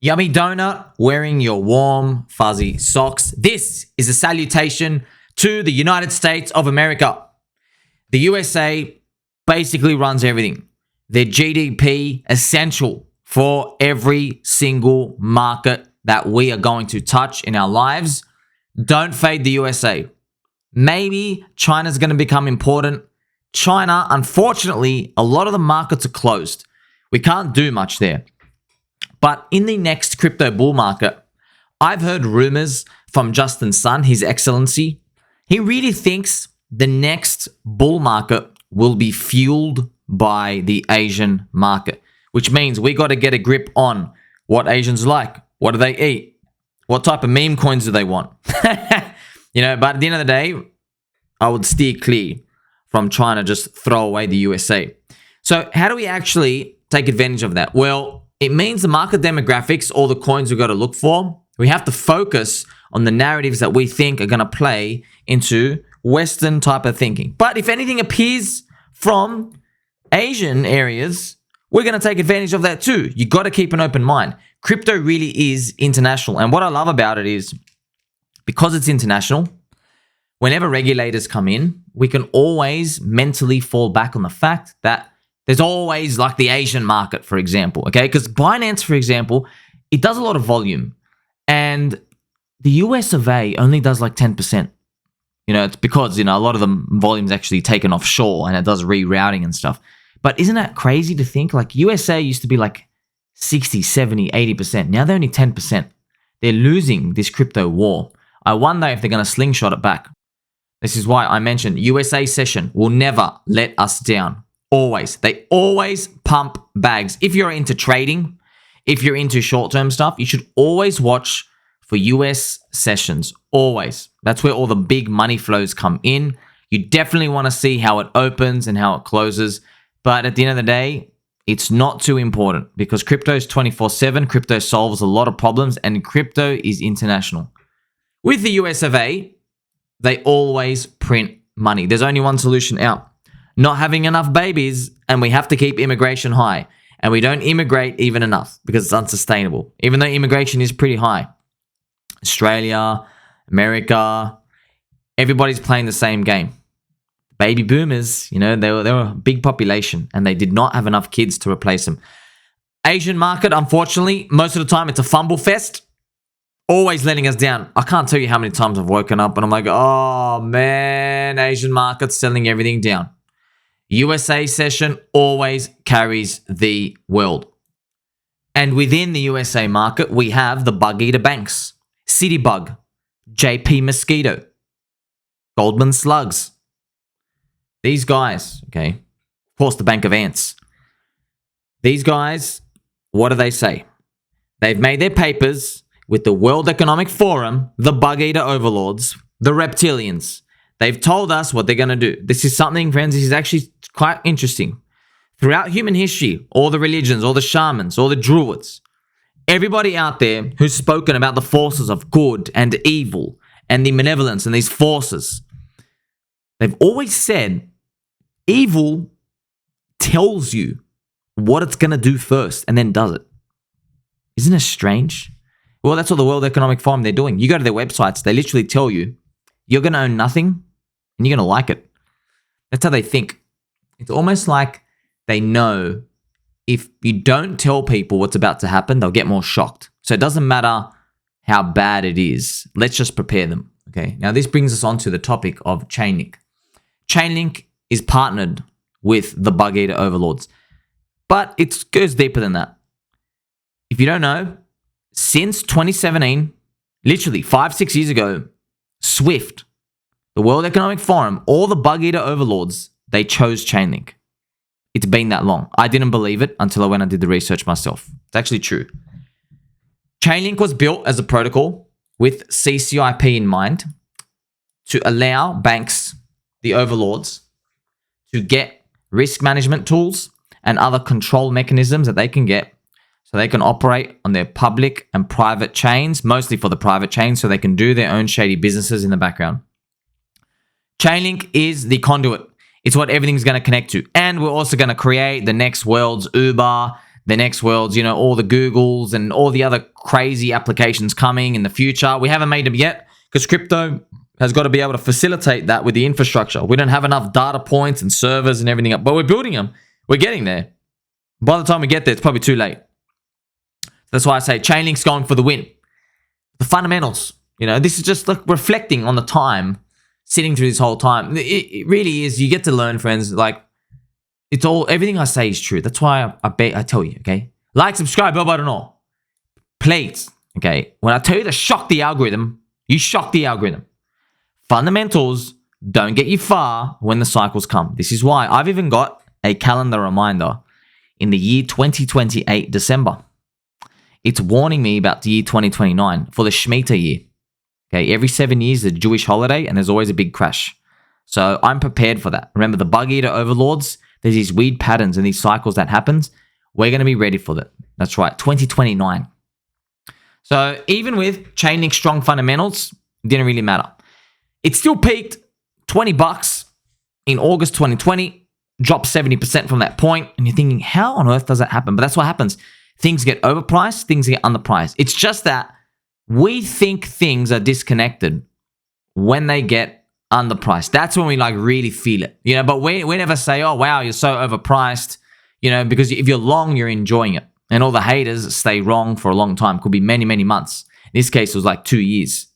Yummy donut, wearing your warm, fuzzy socks. This is a salutation to the United States of America. The USA basically runs everything. Their GDP essential for every single market that we are going to touch in our lives. Don't fade the USA. Maybe China's going to become important. China, unfortunately, a lot of the markets are closed. We can't do much there. But in the next crypto bull market, I've heard rumors from Justin Sun, His Excellency. He really thinks the next bull market will be fueled by the Asian market, which means we got to get a grip on what Asians like. What do they eat? What type of meme coins do they want? But at the end of the day, I would steer clear from trying to just throw away the USA. So how do we actually take advantage of that? Well, it means the market demographics, all the coins we've got to look for. We have to focus on the narratives that we think are going to play into Western type of thinking. But if anything appears from Asian areas, we're going to take advantage of that too. You got to keep an open mind. Crypto really is international. And what I love about it is because it's international, whenever regulators come in, we can always mentally fall back on the fact that there's always like the Asian market, for example, okay? Because Binance, for example, it does a lot of volume. And the US of A only does like 10%. It's because, a lot of the volume's actually taken offshore and it does rerouting and stuff. But isn't that crazy to think? Like USA used to be like 60, 70, 80%. Now they're only 10%. They're losing this crypto war. I wonder if they're going to slingshot it back. This is why I mentioned USA session will never let us down. Always. They always pump bags. If you're into trading, if you're into short-term stuff, you should always watch for US sessions. Always. That's where all the big money flows come in. You definitely want to see how it opens and how it closes. But at the end of the day, it's not too important because crypto is 24/7. Crypto solves a lot of problems and crypto is international. With the US of A, they always print money. There's only one solution out. Not having enough babies, and we have to keep immigration high. And we don't immigrate even enough because it's unsustainable, even though immigration is pretty high. Australia, America, everybody's playing the same game. Baby boomers, they were a big population and they did not have enough kids to replace them. Asian market, unfortunately, most of the time it's a fumble fest. Always letting us down. I can't tell you how many times I've woken up and I'm like, oh man, Asian market's selling everything down. USA session always carries the world. And within the USA market, we have the Bug-Eater banks, Citybug, JP Mosquito, Goldman Slugs. These guys, okay, of course the Bank of Ants. These guys, what do they say? They've made their papers with the World Economic Forum, the Bug-Eater Overlords, the reptilians. They've told us what they're going to do. This is something, friends, this is actually quite interesting. Throughout human history, all the religions, all the shamans, all the druids, everybody out there who's spoken about the forces of good and evil and the malevolence and these forces, they've always said evil tells you what it's going to do first and then does it. Isn't it strange? Well, that's what the World Economic Forum, they're doing. You go to their websites, they literally tell you, you're going to own nothing and you're going to like it. That's how they think. It's almost like they know if you don't tell people what's about to happen, they'll get more shocked. So it doesn't matter how bad it is. Let's just prepare them. Okay. Now this brings us on to the topic of ChainLink. ChainLink is partnered with the Bug-Eater Overlords, but it goes deeper than that. If you don't know, since 2017, literally 5-6 years ago, SWIFT, the World Economic Forum, all the Bug-Eater Overlords, they chose ChainLink. It's been that long. I didn't believe it until I went and did the research myself. It's actually true. ChainLink was built as a protocol with CCIP in mind to allow banks, the overlords, to get risk management tools and other control mechanisms that they can get so they can operate on their public and private chains, mostly for the private chains, so they can do their own shady businesses in the background. ChainLink is the conduit. It's what everything's going to connect to. And we're also going to create the next world's Uber, the next worlds, you know, all the Googles and all the other crazy applications coming in the future. We haven't made them yet because crypto has got to be able to facilitate that with the infrastructure. We don't have enough data points and servers and everything up, but we're building them. We're getting there. By the time we get there, it's probably too late. That's why I say ChainLink's going for the win. The fundamentals, you know, this is just like reflecting on the time, sitting through this whole time. It really is. You get to learn, friends. Like, it's all, everything I say is true. That's why I tell you, okay? Like, subscribe, bell button on. Please, okay? When I tell you to shock the algorithm, you shock the algorithm. Fundamentals don't get you far when the cycles come. This is why I've even got a calendar reminder in the year 2028, December. It's warning me about the year 2029 for the Shmita year. Okay, every 7 years, a Jewish holiday, and there's always a big crash. So I'm prepared for that. Remember the Bug-Eater Overlords? There's these weird patterns and these cycles that happens. We're going to be ready for that. That's right, 2029. So even with ChainLink strong fundamentals, it didn't really matter. It still peaked $20 in August 2020, dropped 70% from that point, and you're thinking, how on earth does that happen? But that's what happens. Things get overpriced, things get underpriced. It's just that we think things are disconnected when they get underpriced. That's when we like really feel it, you know, but we never say, oh, wow, you're so overpriced, you know, because if you're long, you're enjoying it. And all the haters stay wrong for a long time. Could be many, many months. In this case, it was like 2 years.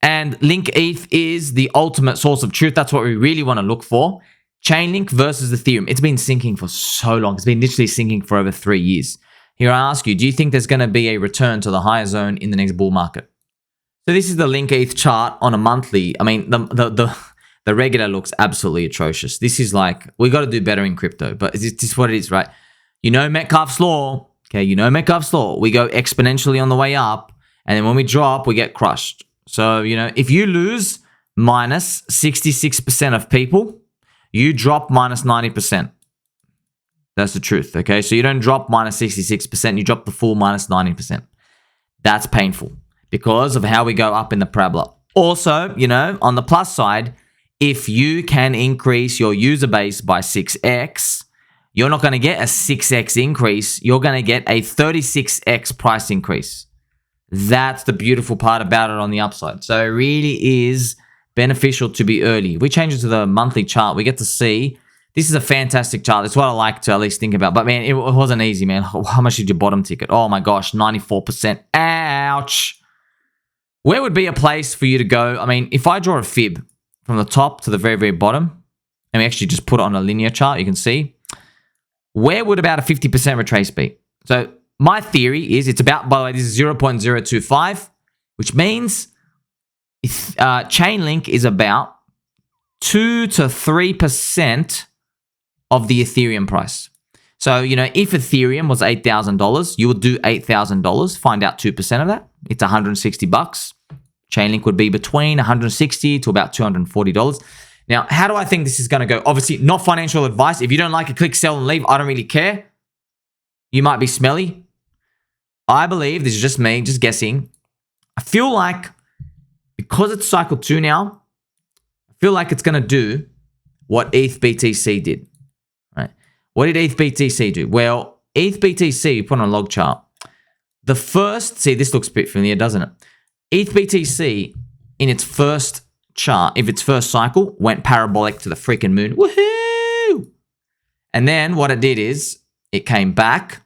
And Link ETH is the ultimate source of truth. That's what we really want to look for. ChainLink versus Ethereum. It's been sinking for so long. It's been literally sinking for over 3 years. Here I ask you, do you think there's going to be a return to the higher zone in the next bull market? So this is the Link ETH chart on a monthly. I mean, the regular looks absolutely atrocious. This is like, we got to do better in crypto, but it's just what it is, right? You know Metcalfe's law. Okay, you know Metcalfe's law. We go exponentially on the way up, and then when we drop, we get crushed. So, you know, if you lose minus 66% of people, you drop minus 90%. That's the truth, okay? So you don't drop minus 66%, you drop the full minus 90%. That's painful because of how we go up in the parabola. Also, you know, on the plus side, if you can increase your user base by 6x, you're not going to get a 6x increase. You're going to get a 36x price increase. That's the beautiful part about it on the upside. So it really is beneficial to be early. We change it to the monthly chart. We get to see. This is a fantastic chart. That's what I like to at least think about. But man, it wasn't easy, man. How much did your bottom ticket? Oh my gosh, 94%. Ouch. Where would be a place for you to go? I mean, if I draw a fib from the top to the very, very bottom, and we actually just put it on a linear chart, you can see, where would about a 50% retrace be? So my theory is it's about, by the way, this is 0.025, which means ChainLink is about 2 to 3% of the Ethereum price. So, you know, if Ethereum was $8,000, you would do $8,000, find out 2% of that. It's $160. ChainLink would be between $160 to about $240. Now, how do I think this is going to go? Obviously, not financial advice. If you don't like it, click sell and leave. I don't really care. You might be smelly. I believe, this is just me, just guessing. I feel like because it's cycle 2 now, I feel like it's going to do what ETH BTC did. Right? What did ETH BTC do? Well, ETH BTC, put on a log chart. The first, see, this looks a bit familiar, doesn't it? ETH BTC in its first chart, if its first cycle, went parabolic to the freaking moon. Woohoo! And then what it did is it came back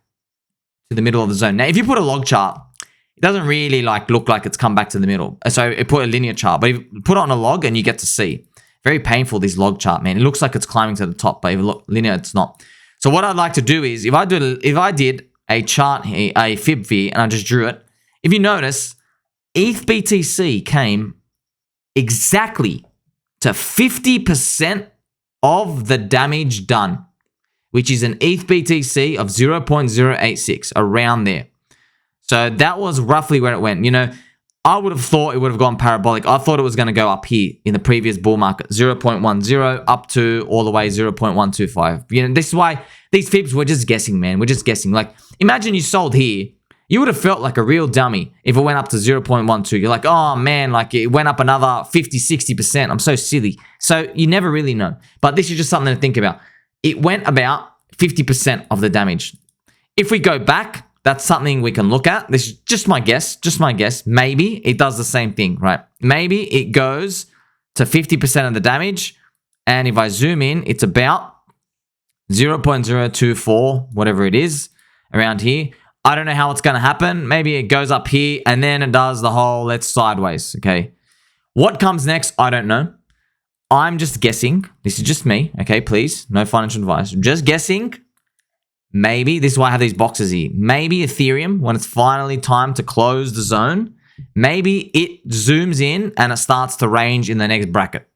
to the middle of the zone. Now, if you put a log chart, it doesn't really like look like it's come back to the middle. So it put a linear chart, but if you put it on a log and you get to see. Very painful, this log chart, man. It looks like it's climbing to the top, but if you look linear, it's not. So what I'd like to do is, if I did a chart here, a fib here, and I just drew it, if you notice, ETH BTC came exactly to 50% of the damage done, which is an ETH BTC of 0.086, around there. So that was roughly where it went. You know, I would have thought it would have gone parabolic. I thought it was going to go up here in the previous bull market, 0.10 up to all the way 0.125. You know, this is why these fibs, we're just guessing, man. We're just guessing. Like, imagine you sold here. You would have felt like a real dummy if it went up to 0.12. You're like, oh man, like it went up another 50, 60%. I'm so silly. So you never really know. But this is just something to think about. It went about 50% of the damage. If we go back, that's something we can look at. This is just my guess. Maybe it does the same thing, right? Maybe it goes to 50% of the damage. And if I zoom in, it's about 0.024, whatever it is, around here. I don't know how it's going to happen. Maybe it goes up here and then it does the whole let's sideways, okay? What comes next, I don't know. I'm just guessing. This is just me, okay? Please, no financial advice. Just guessing. Maybe, this is why I have these boxes here. Maybe Ethereum, when it's finally time to close the zone, maybe it zooms in and it starts to range in the next bracket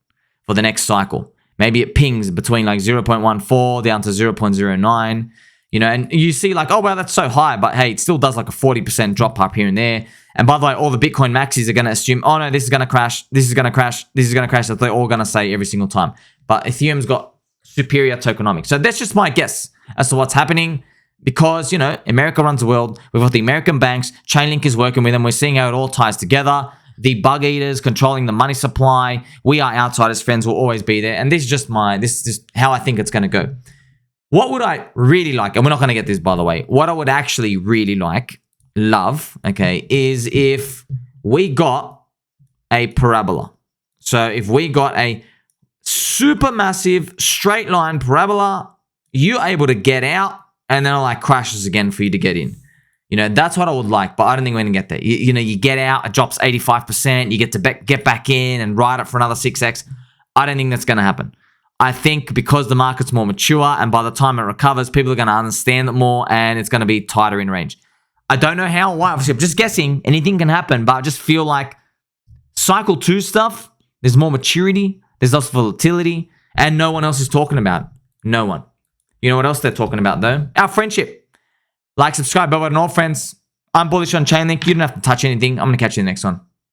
for the next cycle. Maybe it pings between like 0.14 down to 0.09. You know, and you see like, oh, wow, that's so high. But hey, it still does like a 40% drop up here and there. And by the way, all the Bitcoin maxis are going to assume, oh, no, this is going to crash. This is going to crash. This is going to crash. That they're all going to say every single time. But Ethereum's got superior tokenomics. So that's just my guess as to what's happening because, you know, America runs the world. We've got the American banks. ChainLink is working with them. We're seeing how it all ties together. The Bug-Eaters controlling the money supply. We are outsiders. Friends will always be there. And this is just how I think it's going to go. What would I really like, and we're not going to get this, by the way, what I would actually really love, okay, is if we got a parabola. So if we got a super massive straight line parabola, you're able to get out, and then it like crashes again for you to get in. You know, that's what I would like, but I don't think we're going to get there. You know, you get out, it drops 85%, you get to get back in and ride it for another 6x. I don't think that's going to happen. I think because the market's more mature and by the time it recovers, people are going to understand it more and it's going to be tighter in range. I don't know how, why. Obviously, I'm just guessing. Anything can happen, but I just feel like cycle 2 stuff, there's more maturity, there's less volatility, and no one else is talking about it. No one. You know what else they're talking about, though? Our friendship. Like, subscribe, bell button, all friends. I'm bullish on ChainLink. You don't have to touch anything. I'm going to catch you in the next one.